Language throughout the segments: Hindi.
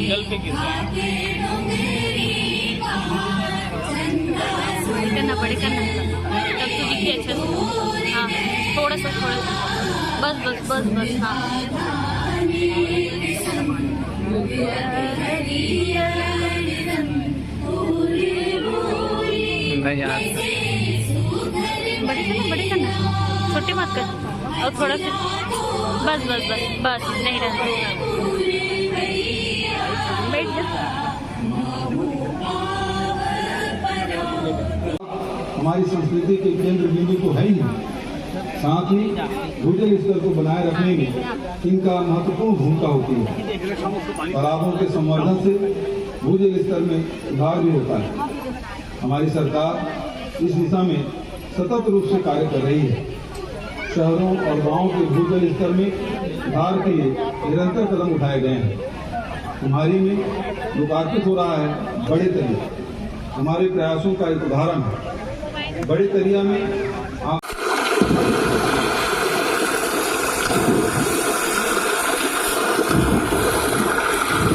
जल पे गिर रहे हैं। करना पड़े करना तब तो दिखे अच्छा से। हाँ थोड़ा सा बस बस बस बस। हाँ नहीं यार बड़े करना छोटे मत कर। और थोड़ा सा बस बस बस बस नहीं रहना। बैठ जा। हमारी संस्कृति के केंद्र बिंदु तो है ही, साथ ही भूजल स्तर को बनाए रखने में इनका महत्वपूर्ण भूमिका होती है। तालाबों के संवर्धन से भूजल स्तर में सुधार भी होता है। हमारी सरकार इस दिशा में सतत रूप से कार्य कर रही है। शहरों और गांवों के भूजल स्तर में सुधार के लिए निरंतर कदम उठाए गए हैं। कुम्हारी में लोकार्पित हो रहा है बड़े तरिया हमारे प्रयासों का एक उदाहरण है। बड़े तरिया में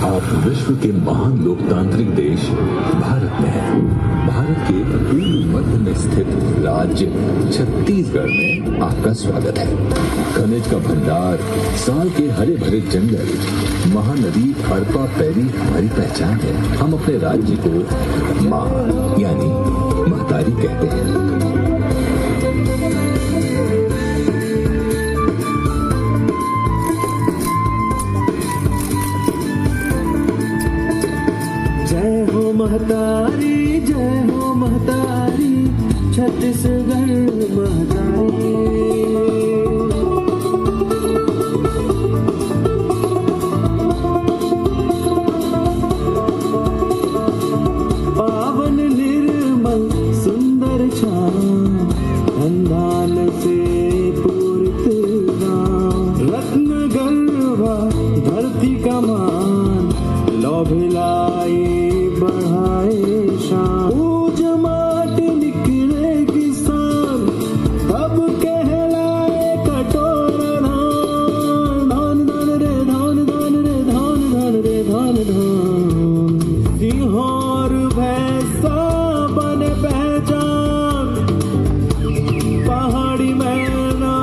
आप विश्व के महान लोकतांत्रिक देश भारत में हैं। भारत के पूर्व मध्य में स्थित राज्य छत्तीसगढ़ में आपका स्वागत है। खनिज का भंडार, साल के हरे भरे जंगल, महानदी अरपा पैरी हमारी पहचान है। हम अपने राज्य को माँ यानी महतारी कहते हैं। महतारी जय हो महतारी, छत्तीसगढ़ महतारी। पावन निर्मल सुंदर छाया, अंदान से पूरित गाँव, रत्न गर्भा धरती का मान, लौभिलाए बढ़ाए शान। पूज माट निकले किसान, तब कहलाए कटोरा धान। धान धान रे धान धान रे धान धान रे धान धान। सिंहोर भैंसा बने पहचान, पहाड़ी मैना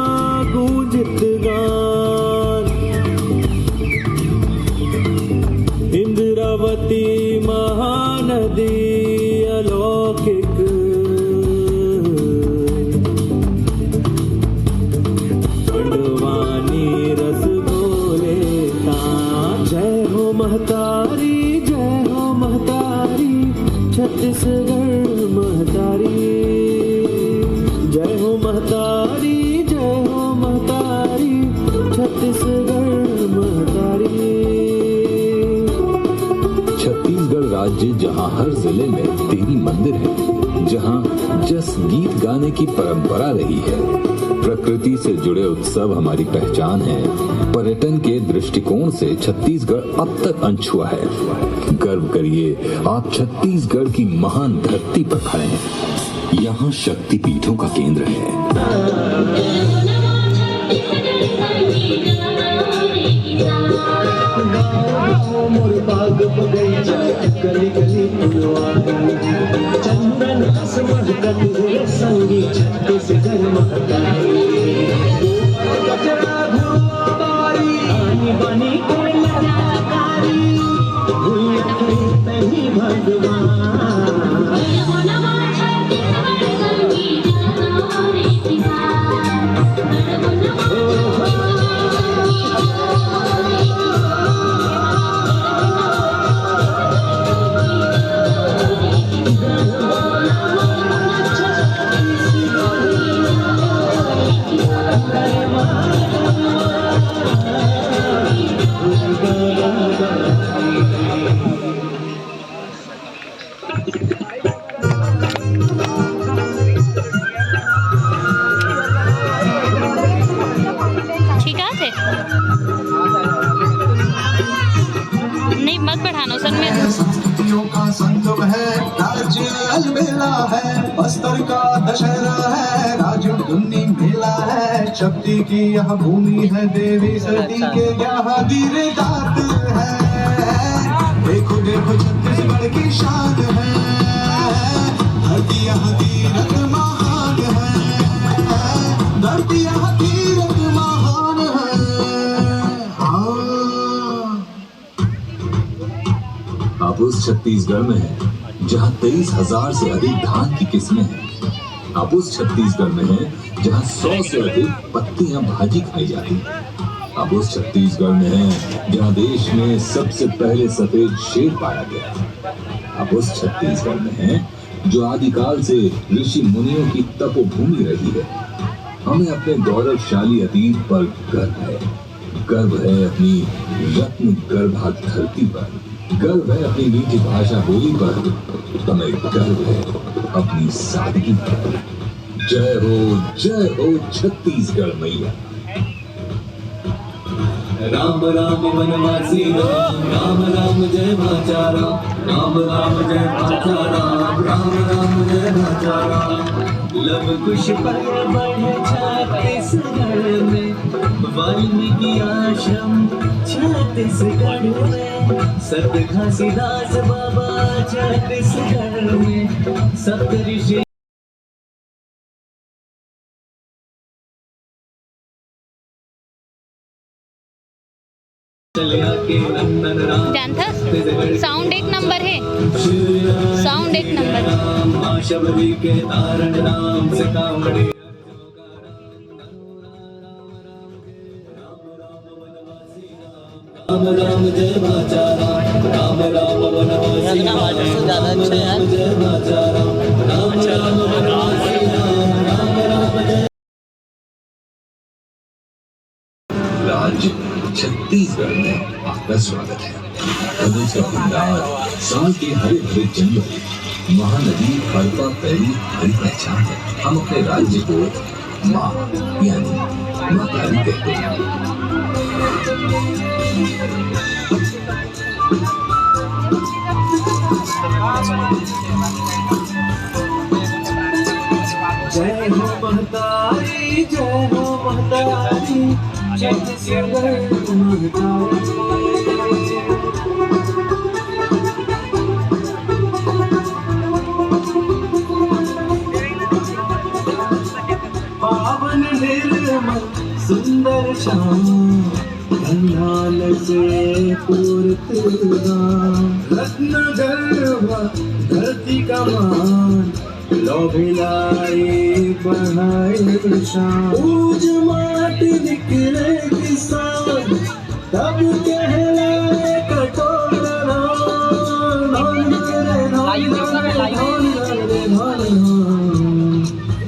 गूंजित गान। इंद्रावती महानदी अलौकिक, बड़वानी रस घोले तान। जय हो महतारी जय हो महतारी, छत्तीसगढ़ महतारी। जय हो महतारी जय हो महतारी, छत्तीसगढ़ महतारी। छत्तीसगढ़ राज्य जहाँ हर जिले में देवी मंदिर है, जहाँ जस गीत गाने की परंपरा रही है, प्रकृति से जुड़े उत्सव हमारी पहचान है। पर्यटन के दृष्टिकोण से छत्तीसगढ़ अब तक अनछुआ है। गर्व करिए, आप छत्तीसगढ़ की महान धरती पर खड़े हैं। यहाँ शक्ति पीठों का केंद्र है। मोर बाग बगैचा गली गली फुलवारी, चंदन हस महकत हुए संगी छत्तीसगढ़ महतारी। गजरा घुमारी आनी बानी कोई लड़ाकारी, भूल गई तही भगवान। नहीं मत बढ़ाना सर में। संस्कृतियों का संगम है, राज्य अलबेला है, बस्तर का दशहरा है, राजधुनी मेला है। शक्ति की यह भूमि है, देवी सती के यहाँ वीर दात है। की शान है, धरती यहाँ तीरथ महान है, धरती यहाँ तीरथ महान है। आप उस छत्तीसगढ़ में हैं जहां 23,000 से अधिक धान की किस्में हैं। आप उस छत्तीसगढ़ में हैं जहां 100 से अधिक पत्तियां भाजी खाई जाती हैं। आप उस छत्तीसगढ़ में हैं जहां देश में सबसे पहले सफेद शेर पाया गया। आप उस छत्तीसगढ़ में हैं जो आदिकाल से ऋषि मुनियों की तपोभूमि रही है। हमें अपने गौरवशाली अतीत पर गर्व है अपनी रत्न गर्भा धरती पर, गर्व है अपनी मीठी भाषा बोली पर, हमें गर्व है अपनी सादगी पर। जय हो छत्तीसगढ़ मैया। राम राम वनवासी राम, राम राम जय भाचा राम, राम राम जय भाचा राम, राम राम जय भाचा राम। लव कुश पर बढ़े छत्तीसगढ़ में, वाल्मीकि आश्रम छत्तीसगढ़ में, सत घासीदास बाबा छत्तीसगढ़ में, सप्तऋषि जानता साउंड एक नंबर है, साउंड एक नंबर। शबरी के तारण नाम से कावड़े राम राम जय भाचा राम, राम राम वनवासी राम, राम राम जय भाचा राम, राम राम वनवासी राम, राम राम जय। राज्य छत्तीसगढ़ में आपका स्वागत है। खनिज का भंडार, साल के हरे भरे जंगल, महानदी हड़पा पैरी हमारी पहचान है। हम अपने राज्य को माँ यानी माँ प्यारी कहते हैं। जय हो महतारी, जय हो महतारी, छत्तीसगढ़ महतारी। पावन निर्मल सुंदर श्याम, धन्याल से पूर्त गान, रत्न गर्भा धरती का मान, लोभिलाई बढ़ाए शान। पूज माटी निकले किसान, तब कहलाए कटोरा धान, धान रे धान, धान रे धान।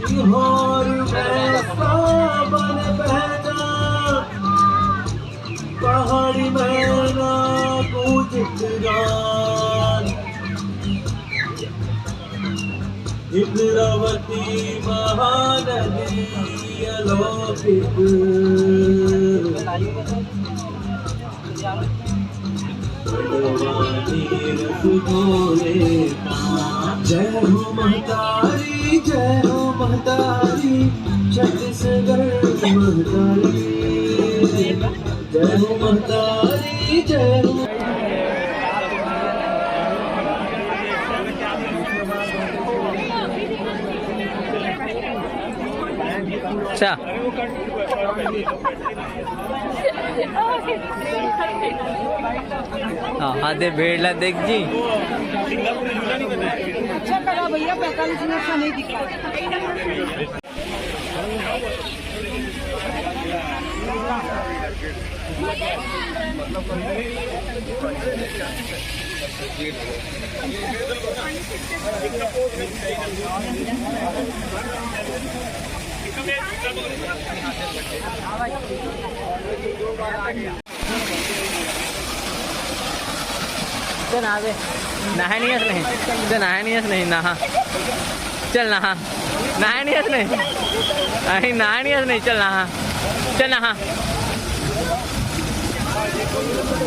बिहार में सावन बहना, पहाड़ी मैना पूजित गान, इंद्रावती महानदी अलौकिक, बड़वानी रस बोले कान। जय हो महतारी, जय हो महतारी, छत्तीसगढ़ महतारी। जय हो महतारी, जय हो। अच्छा हाँ दे भेड़ला देख जी। अच्छा करा भैया, 45 मिनट का नहीं दिखा। चल नहा नहीं हंस नहीं, चल नहा नहीं हंस नहीं, नहा चल नहा, नहा नहीं हंस नहीं, अरे नहा नहीं हंस नहीं, चल नहा, चल नहा,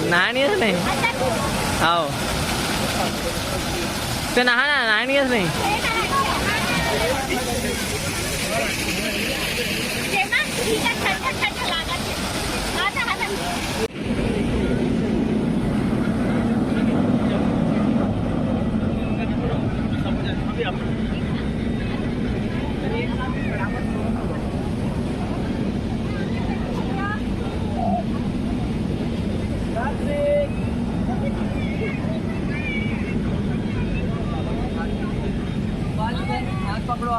नहा नहीं हंस नहीं, आओ चल नहा ना, नहा नहीं हंस नहीं।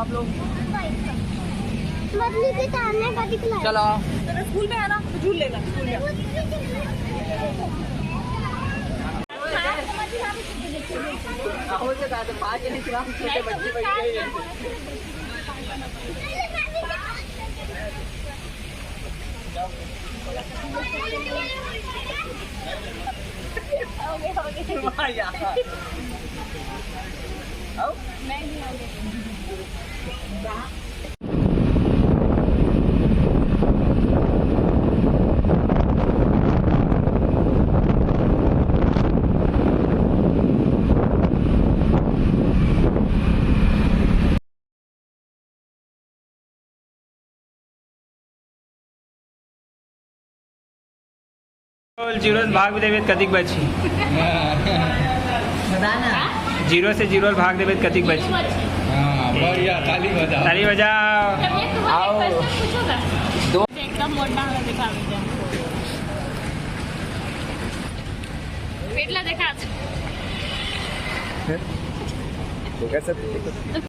आप लोग? मछली के तारने का दिखला चलो तेरा स्कूल में है ना तो झूल लेना स्कूल में जीरो भाग देवेत कतिक बची? जीरो से जीरो भाग देवेत कतिक बची? बढ़िया, ताली बजाओ, ताली बजाओ। एकदम मोठा देखा पेटला देखा